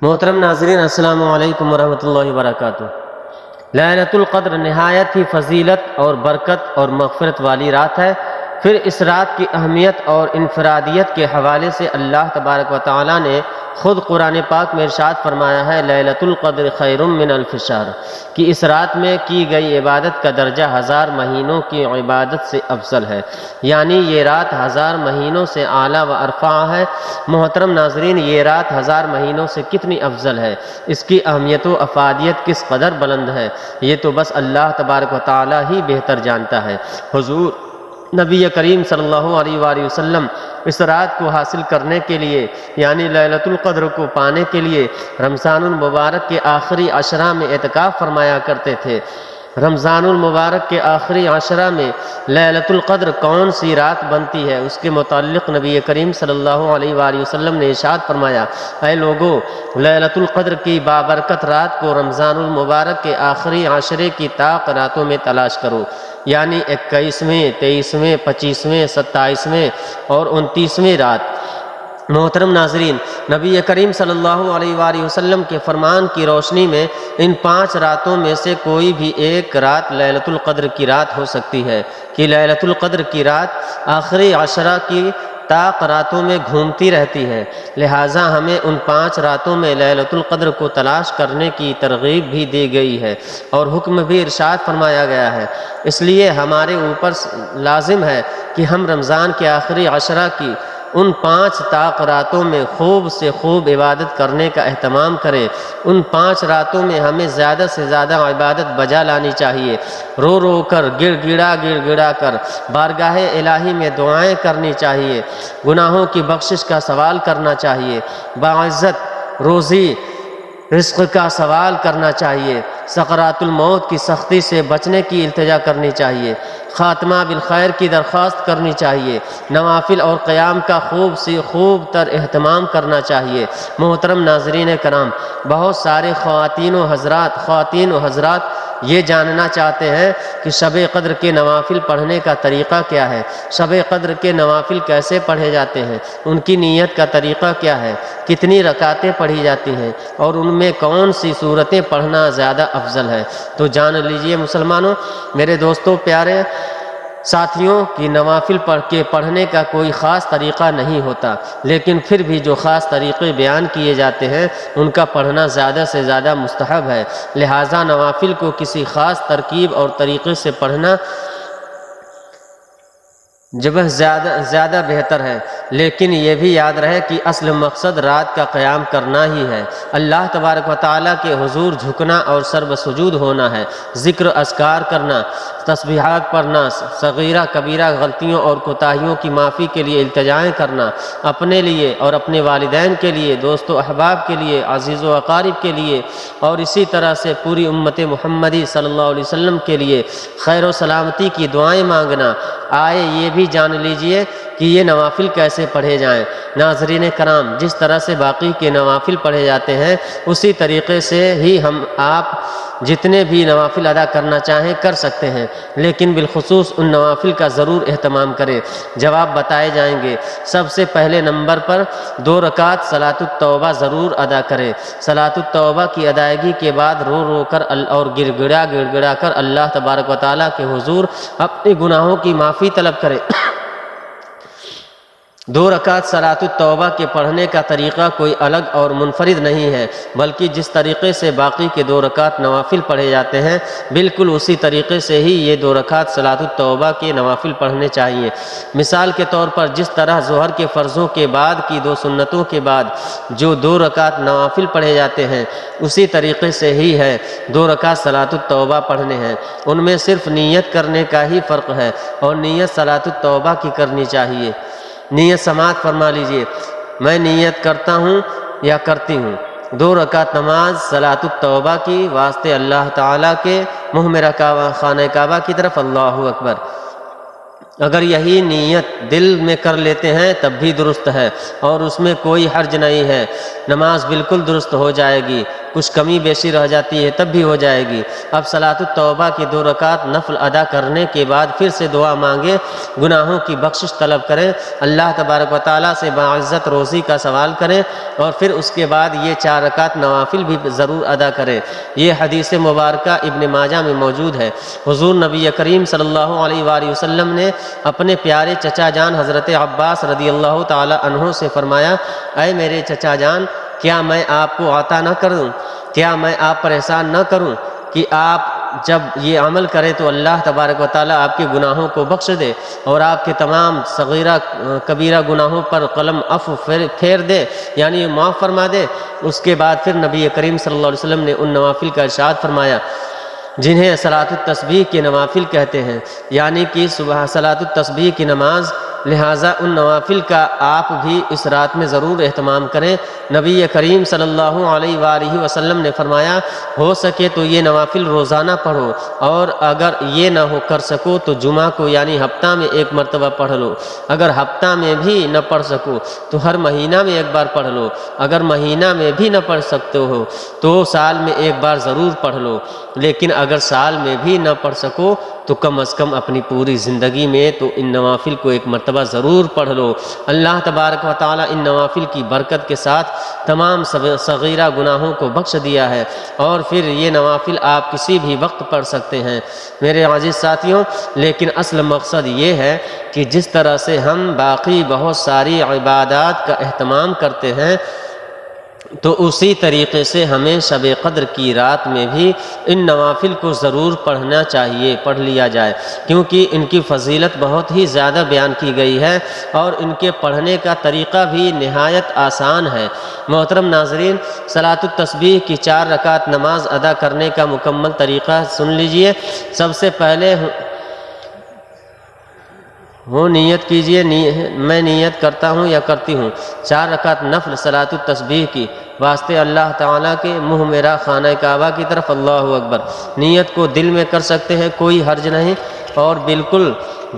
محترم ناظرین، السلام علیکم ورحمۃ اللہ وبرکاتہ۔ لیلۃ القدر نہایت ہی فضیلت اور برکت اور مغفرت والی رات ہے۔ پھر اس رات کی اہمیت اور انفرادیت کے حوالے سے اللہ تبارک و تعالیٰ نے خود قرآن پاک میں ارشاد فرمایا ہے، لیلۃ القدر خیر من الف شہر، کہ اس رات میں کی گئی عبادت کا درجہ 1000 مہینوں کی عبادت سے افضل ہے، یعنی یہ رات 1000 مہینوں سے اعلیٰ و ارفع ہے۔ محترم ناظرین، یہ رات 1000 مہینوں سے کتنی افضل ہے، اس کی اہمیت و افادیت کس قدر بلند ہے، یہ تو بس اللہ تبارک و تعالیٰ ہی بہتر جانتا ہے۔ حضور نبی کریم صلی اللہ علیہ وآلہ وسلم اس رات کو حاصل کرنے کے لیے، یعنی لیلۃ القدر کو پانے کے لیے رمضان المبارک کے آخری عشرہ میں اعتکاف فرمایا کرتے تھے۔ رمضان المبارک کے آخری عشرہ میں لیلۃ القدر کون سی رات بنتی ہے، اس کے متعلق نبی کریم صلی اللہ علیہ وآلہ وسلم نے ارشاد فرمایا، اے لوگو، لیلۃ القدر کی بابرکت رات کو رمضان المبارک کے آخری عشرے کی طاق راتوں میں تلاش کرو، یعنی 21ویں، 23ویں، 25ویں، 27ویں اور 29ویں رات۔ محترم ناظرین، نبی کریم صلی اللہ علیہ وآلہ وسلم کے فرمان کی روشنی میں ان 5 راتوں میں سے کوئی بھی ایک رات لیلۃ القدر کی رات ہو سکتی ہے، کہ لیلۃ القدر کی رات آخری عشرہ کی طاق راتوں میں گھومتی رہتی ہے، لہٰذا ہمیں ان 5 راتوں میں لیلۃ القدر کو تلاش کرنے کی ترغیب بھی دی گئی ہے اور حکم بھی ارشاد فرمایا گیا ہے۔ اس لیے ہمارے اوپر لازم ہے کہ ہم رمضان کے آخری عشرہ کی ان 5 طاق راتوں میں خوب سے خوب عبادت کرنے کا اہتمام کریں۔ ان 5 راتوں میں ہمیں زیادہ سے زیادہ عبادت بجا لانی چاہیے، رو رو کر، گڑ گڑا کر بارگاہ الہی میں دعائیں کرنی چاہیے، گناہوں کی بخشش کا سوال کرنا چاہیے، باعزت روزی رزق کا سوال کرنا چاہیے، سکرات الموت کی سختی سے بچنے کی التجا کرنی چاہیے، خاتمہ بالخیر کی درخواست کرنی چاہیے، نوافل اور قیام کا خوب تر اہتمام کرنا چاہیے۔ محترم ناظرین کرام، بہت سارے خواتین و حضرات یہ جاننا چاہتے ہیں کہ شب قدر کے نوافل پڑھنے کا طریقہ کیا ہے، شب قدر کے نوافل کیسے پڑھے جاتے ہیں، ان کی نیت کا طریقہ کیا ہے، کتنی رکعتیں پڑھی جاتی ہیں اور ان میں کون سی صورتیں پڑھنا زیادہ افضل ہے۔ تو جان لیجئے مسلمانوں، میرے دوستوں، پیارے ساتھیوں، کی نوافل پڑھنے کا کوئی خاص طریقہ نہیں ہوتا، لیکن پھر بھی جو خاص طریقے بیان کیے جاتے ہیں ان کا پڑھنا زیادہ سے زیادہ مستحب ہے، لہٰذا نوافل کو کسی خاص ترکیب اور طریقے سے پڑھنا زیادہ بہتر ہے، لیکن یہ بھی یاد رہے کہ اصل مقصد رات کا قیام کرنا ہی ہے، اللہ تبارک و تعالیٰ کے حضور جھکنا اور سر بسجود ہونا ہے، ذکر اذکار کرنا، تسبیحات پڑھنا، صغیرہ کبیرہ غلطیوں اور کوتاہیوں کی معافی کے لیے التجائیں کرنا، اپنے لیے اور اپنے والدین کے لیے، دوست و احباب کے لیے، عزیز و اقارب کے لیے، اور اسی طرح سے پوری امت محمدی صلی اللہ علیہ وسلم کے لیے خیر و سلامتی کی دعائیں مانگنا۔ آئے یہ بھی جان لیجئے کہ یہ نوافل کیسے پڑھے جائیں۔ ناظرین کرام، جس طرح سے باقی کے نوافل پڑھے جاتے ہیں اسی طریقے سے ہی آپ جتنے بھی نوافل ادا کرنا چاہیں کر سکتے ہیں، لیکن بالخصوص ان نوافل کا ضرور اہتمام کریں۔ جواب بتائے جائیں گے۔ سب سے پہلے نمبر پر 2 رکعت صلاۃ التوبہ ضرور ادا کریں۔ صلاۃ التوبہ کی ادائیگی کے بعد رو رو کر اور گڑ گڑا کر اللہ تبارک و تعالیٰ کے حضور اپنے گناہوں کی معافی طلب کریں۔ 2 رکعت صلاۃ التوبہ کے پڑھنے کا طریقہ کوئی الگ اور منفرد نہیں ہے، بلکہ جس طریقے سے باقی کے 2 رکعت نوافل پڑھے جاتے ہیں بالکل اسی طریقے سے ہی یہ 2 رکعت صلاۃ التوبہ کے نوافل پڑھنے چاہیے۔ مثال کے طور پر جس طرح ظہر کے فرضوں کے بعد کی 2 سنتوں کے بعد جو 2 رکعت نوافل پڑھے جاتے ہیں اسی طریقے سے ہی ہے 2 رکعت صلاۃ التوبہ پڑھنے ہیں۔ ان میں صرف نیت کرنے کا ہی فرق ہے اور نیت صلاۃ التوبہ کی کرنی چاہیے۔ نیت سماعت فرما لیجئے، میں نیت کرتا ہوں یا کرتی ہوں 2 رکعت نماز صلاۃ التوبہ کی واسطے اللہ تعالیٰ کے محمرہ خانہ کعبہ کی طرف، اللہ اکبر۔ اگر یہی نیت دل میں کر لیتے ہیں تب بھی درست ہے اور اس میں کوئی حرج نہیں ہے، نماز بالکل درست ہو جائے گی۔ کچھ کمی بیشی رہ جاتی ہے تب بھی ہو جائے گی۔ اب صلاۃ التوبہ کی 2 رکعت نفل ادا کرنے کے بعد پھر سے دعا مانگے، گناہوں کی بخشش طلب کریں، اللہ تبارک و تعالیٰ سے باعزت روزی کا سوال کریں، اور پھر اس کے بعد یہ 4 رکعت نوافل بھی ضرور ادا کریں۔ یہ حدیث مبارکہ ابن ماجہ میں موجود ہے۔ حضور نبی کریم صلی اللہ علیہ وآلہ وسلم نے اپنے پیارے چچا جان حضرت عباس رضی اللہ تعالی عنہ سے فرمایا، اے میرے چچا جان، کیا میں آپ کو عطا نہ کروں؟ کیا میں آپ پر احسان نہ کروں کہ آپ جب یہ عمل کریں تو اللہ تبارک و تعالیٰ آپ کے گناہوں کو بخش دے اور آپ کے تمام صغیرہ کبیرہ گناہوں پر قلم عفو پھیر دے، یعنی معاف فرما دے۔ اس کے بعد پھر نبی کریم صلی اللہ علیہ وسلم نے ان نوافل کا ارشاد فرمایا جنہیں صلاۃ التسبیح کے نوافل کہتے ہیں، یعنی کہ صبح صلاۃ التسبیح کی نماز، لہٰذا ان نوافل کا آپ بھی اس رات میں ضرور اہتمام کریں۔ نبی کریم صلی اللہ علیہ وآلہ وسلم نے فرمایا، ہو سکے تو یہ نوافل روزانہ پڑھو، اور اگر یہ نہ ہو کر سکو تو جمعہ کو یعنی ہفتہ میں 1 مرتبہ پڑھ لو۔ اگر ہفتہ میں بھی نہ پڑھ سکو تو ہر مہینہ میں 1 بار پڑھ لو۔ اگر مہینہ میں بھی نہ پڑھ سکتے ہو تو سال میں 1 بار ضرور پڑھ لو، لیکن اگر سال میں بھی نہ پڑھ سکو تو کم از کم اپنی پوری زندگی میں تو ان نوافل کو 1 مرتبہ ضرور پڑھ لو۔ اللہ تبارک و تعالیٰ ان نوافل کی برکت کے ساتھ تمام صغیرہ گناہوں کو بخش دیا ہے، اور پھر یہ نوافل آپ کسی بھی وقت پڑھ سکتے ہیں میرے عزیز ساتھیوں۔ لیکن اصل مقصد یہ ہے کہ جس طرح سے ہم باقی بہت ساری عبادات کا اہتمام کرتے ہیں تو اسی طریقے سے ہمیں شب قدر کی رات میں بھی ان نوافل کو ضرور پڑھنا چاہیے، پڑھ لیا جائے، کیونکہ ان کی فضیلت بہت ہی زیادہ بیان کی گئی ہے اور ان کے پڑھنے کا طریقہ بھی نہایت آسان ہے۔ محترم ناظرین، صلاۃ التسبیح کی 4 رکعت نماز ادا کرنے کا مکمل طریقہ سن لیجئے۔ سب سے پہلے نیت کیجئے، میں نیت کرتا ہوں یا کرتی ہوں 4 رکعت نفل صلاۃ التسبیح کی واسطے اللہ تعالیٰ کے منہ میرا خانہ کعبہ کی طرف، اللہ اکبر۔ نیت کو دل میں کر سکتے ہیں، کوئی حرج نہیں اور بالکل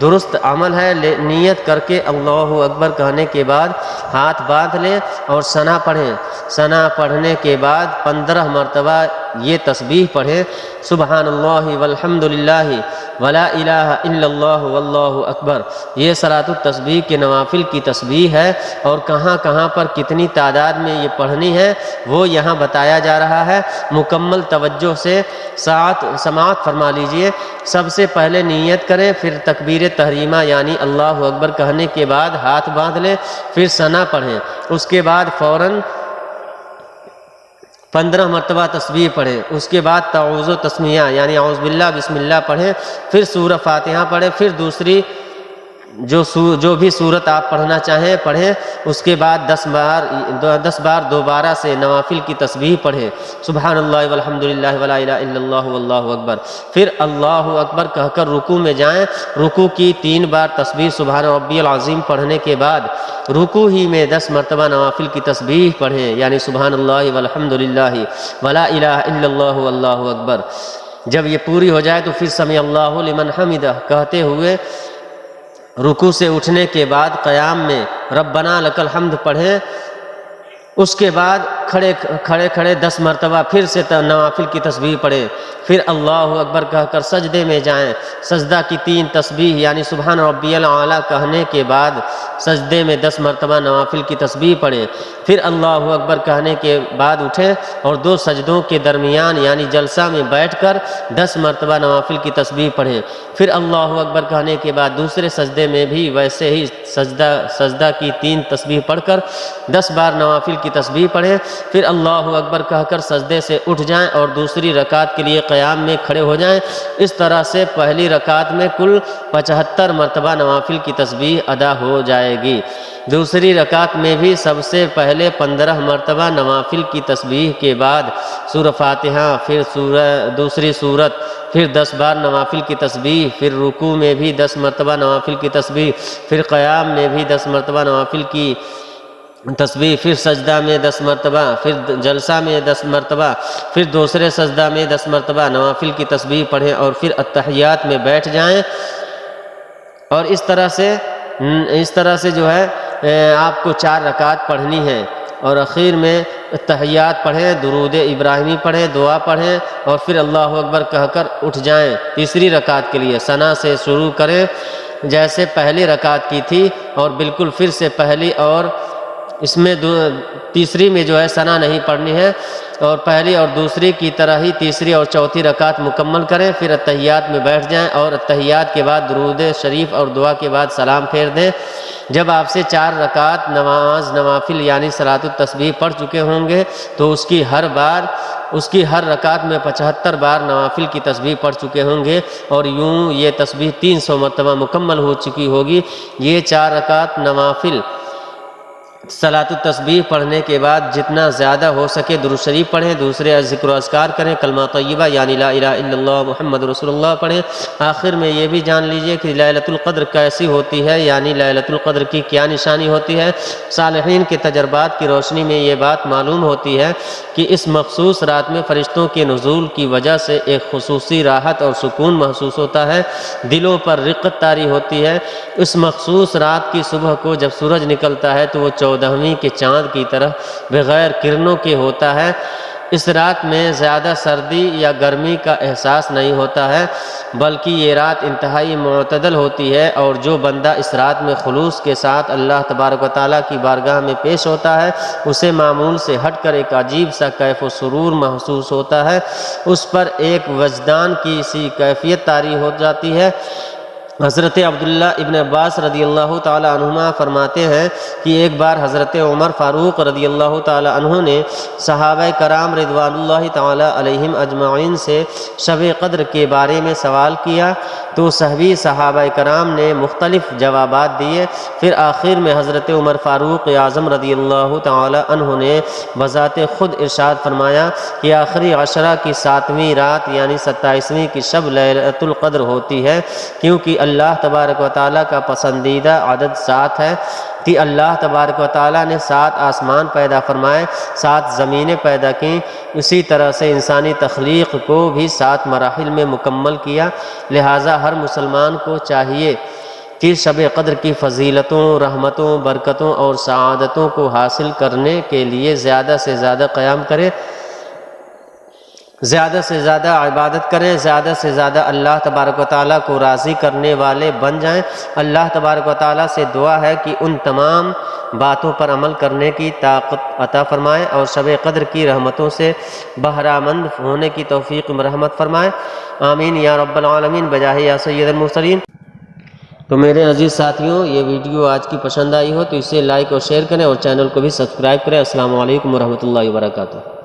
درست عمل ہے۔ نیت کر کے اللہ اکبر کہنے کے بعد ہاتھ باندھ لیں اور ثنا پڑھیں۔ ثنا پڑھنے کے بعد 15 مرتبہ یہ تسبیح پڑھیں، سبحان اللہ والحمد للہ ولا الہ الا اللہ واللہ اکبر۔ یہ صلاۃ التسبیح کے نوافل کی تسبیح ہے، اور کہاں کہاں پر کتنی تعداد میں یہ پڑھنی ہے وہ یہاں بتایا جا رہا ہے۔ مکمل توجہ سے سماعت فرما لیجئے۔ سب سے پہلے نیت کریں، پھر تکبیر تحریمہ یعنی اللہ اکبر کہنے کے بعد ہاتھ باندھ لیں، پھر ثنا پڑھیں۔ اس کے بعد فوراً 15 مرتبہ تسبیح پڑھیں۔ اس کے بعد تعوذ و تسمیہ یعنی اعوذ باللہ بسم اللہ پڑھیں، پھر سورہ فاتحہ پڑھیں، پھر دوسری جو بھی سورت آپ پڑھنا چاہیں پڑھیں۔ اس کے بعد 10 بار دوبارہ سے نوافل کی تسبیح پڑھیں، سبحان اللہ والحمد للہ ولا الہ الا اللہ واللہ اکبر۔ پھر اللہ اکبر کہہ کر رکوع میں جائیں۔ رکوع کی 3 بار تسبیح سبحان ربی العظیم پڑھنے کے بعد رکوع ہی میں 10 مرتبہ نوافل کی تسبیح پڑھیں، یعنی سبحان اللہ والحمد للہ ولا الہ الا اللہ واللہ اکبر۔ جب یہ پوری ہو جائے تو پھر سمع اللہ لمن حمدہ کہتے ہوئے رکوع سے اٹھنے کے بعد قیام میں ربنا لک الحمد پڑھیں۔ اس کے بعد کھڑے 10 مرتبہ پھر سے نوافل کی تسبیح پڑھیں، پھر اللہ اکبر کہہ کر سجدے میں جائیں۔ سجدہ کی 3 تسبیح یعنی سبحان ربی الاعلیٰ کہنے کے بعد سجدے میں 10 مرتبہ نوافل کی تسبیح پڑھیں، پھر اللہ اکبر کہنے کے بعد اٹھیں اور 2 سجدوں کے درمیان یعنی جلسہ میں بیٹھ کر 10 مرتبہ نوافل کی تسبیح پڑھیں، پھر اللہ اکبر کہنے کے بعد دوسرے سجدے میں بھی ویسے ہی سجدہ کی 3 تسبیح پڑھ کر 10 بار نوافل کی تسبیح پڑھیں، پھر اللہ اکبر کہہ کر سجدے سے اٹھ جائیں اور دوسری رکعت کے لیے قیام میں کھڑے ہو جائیں۔ اس طرح سے پہلی رکعت میں کل 75 مرتبہ نوافل کی تسبیح ادا ہو جائے گی۔ دوسری رکعت میں بھی سب سے پہلے 15 مرتبہ نوافل کی تسبیح کے بعد سورہ فاتحہ، پھر دوسری سورت، پھر 10 بار نوافل کی تسبیح، پھر رکوع میں بھی 10 مرتبہ نوافل کی تسبیح، پھر قیام میں بھی 10 مرتبہ نوافل کی تسبیح، پھر سجدہ میں 10 مرتبہ، پھر جلسہ میں 10 مرتبہ، پھر دوسرے سجدہ میں 10 مرتبہ نوافل کی تسبیح پڑھیں اور پھر التحیات میں بیٹھ جائیں۔ اور اس طرح سے جو ہے آپ کو 4 رکعت پڑھنی ہے، اور اخیر میں تحیات پڑھیں، درود ابراہیمی پڑھیں، دعا پڑھیں اور پھر اللہ اکبر کہہ کر اٹھ جائیں تیسری رکعت کے لیے۔ ثنا سے شروع کریں جیسے پہلی رکعت کی تھی، اور بالکل پھر سے پہلی اور اس میں تیسری میں جو ہے ثنا نہیں پڑھنی ہے، اور پہلی اور دوسری کی طرح ہی تیسری اور چوتھی رکعت مکمل کریں، پھر اتحیات میں بیٹھ جائیں اور اتحیات کے بعد درود شریف اور دعا کے بعد سلام پھیر دیں۔ جب آپ سے 4 رکعت نوافل یعنی صلاۃ التسبیح پڑھ چکے ہوں گے تو اس کی ہر رکعت میں 75 بار نوافل کی تسبیح پڑھ چکے ہوں گے، اور یوں یہ تسبیح 300 مرتبہ مکمل ہو چکی ہوگی۔ یہ 4 رکعت نوافل صلاۃ التسبیح پڑھنے کے بعد جتنا زیادہ ہو سکے درود شریف پڑھیں، دوسرے ذکر و اذکار کریں، کلمہ طیبہ یعنی لا الہ الا اللہ محمد رسول اللہ پڑھیں۔ آخر میں یہ بھی جان لیجئے کہ لیلۃ القدر کیسی ہوتی ہے، یعنی لیلۃ القدر کی کیا نشانی ہوتی ہے۔ صالحین کے تجربات کی روشنی میں یہ بات معلوم ہوتی ہے کہ اس مخصوص رات میں فرشتوں کے نزول کی وجہ سے ایک خصوصی راحت اور سکون محسوس ہوتا ہے، دلوں پر رقت طاری ہوتی ہے۔ اس مخصوص رات کی صبح کو جب سورج نکلتا ہے تو وہ 14ویں کے چاند کی طرح بغیر کرنوں کے ہوتا ہے۔ اس رات میں زیادہ سردی یا گرمی کا احساس نہیں ہوتا ہے، بلکہ یہ رات انتہائی معتدل ہوتی ہے، اور جو بندہ اس رات میں خلوص کے ساتھ اللہ تبارک و تعالیٰ کی بارگاہ میں پیش ہوتا ہے اسے معمول سے ہٹ کر ایک عجیب سا کیف و سرور محسوس ہوتا ہے، اس پر ایک وجدان کی سی کیفیت طاری ہو جاتی ہے۔ حضرت عبداللہ ابن عباس رضی اللہ تعالی عنہما فرماتے ہیں کہ ایک بار حضرت عمر فاروق رضی اللہ تعالی عنہ نے صحابہ کرام رضوان اللہ تعالی علیہم اجمعین سے شب قدر کے بارے میں سوال کیا تو سبھی صحابہ کرام نے مختلف جوابات دیے۔ پھر آخر میں حضرت عمر فاروق اعظم رضی اللہ تعالی عنہ نے بذات خود ارشاد فرمایا کہ آخری عشرہ کی 7ویں رات یعنی 27ویں کی شب لیلۃ القدر ہوتی ہے، کیونکہ اللہ تبارک و تعالیٰ کا پسندیدہ عدد 7 ہے کہ اللہ تبارک و تعالیٰ نے 7 آسمان پیدا فرمائے، 7 زمینیں پیدا کیں، اسی طرح سے انسانی تخلیق کو بھی 7 مراحل میں مکمل کیا۔ لہٰذا ہر مسلمان کو چاہیے کہ شب قدر کی فضیلتوں، رحمتوں، برکتوں اور سعادتوں کو حاصل کرنے کے لیے زیادہ سے زیادہ قیام کرے، زیادہ سے زیادہ عبادت کریں، زیادہ سے زیادہ اللہ تبارک و تعالیٰ کو راضی کرنے والے بن جائیں۔ اللہ تبارک و تعالیٰ سے دعا ہے کہ ان تمام باتوں پر عمل کرنے کی طاقت عطا فرمائے اور شب قدر کی رحمتوں سے بہرہ مند ہونے کی توفیق مرحمت فرمائے، آمین یا رب العالمین بجاہ یا سید المرسلین۔ تو میرے عزیز ساتھیوں، یہ ویڈیو آج کی پسند آئی ہو تو اسے لائک اور شیئر کریں اور چینل کو بھی سبسکرائب کریں۔ السلام علیکم ورحمۃ اللہ وبرکاتہ۔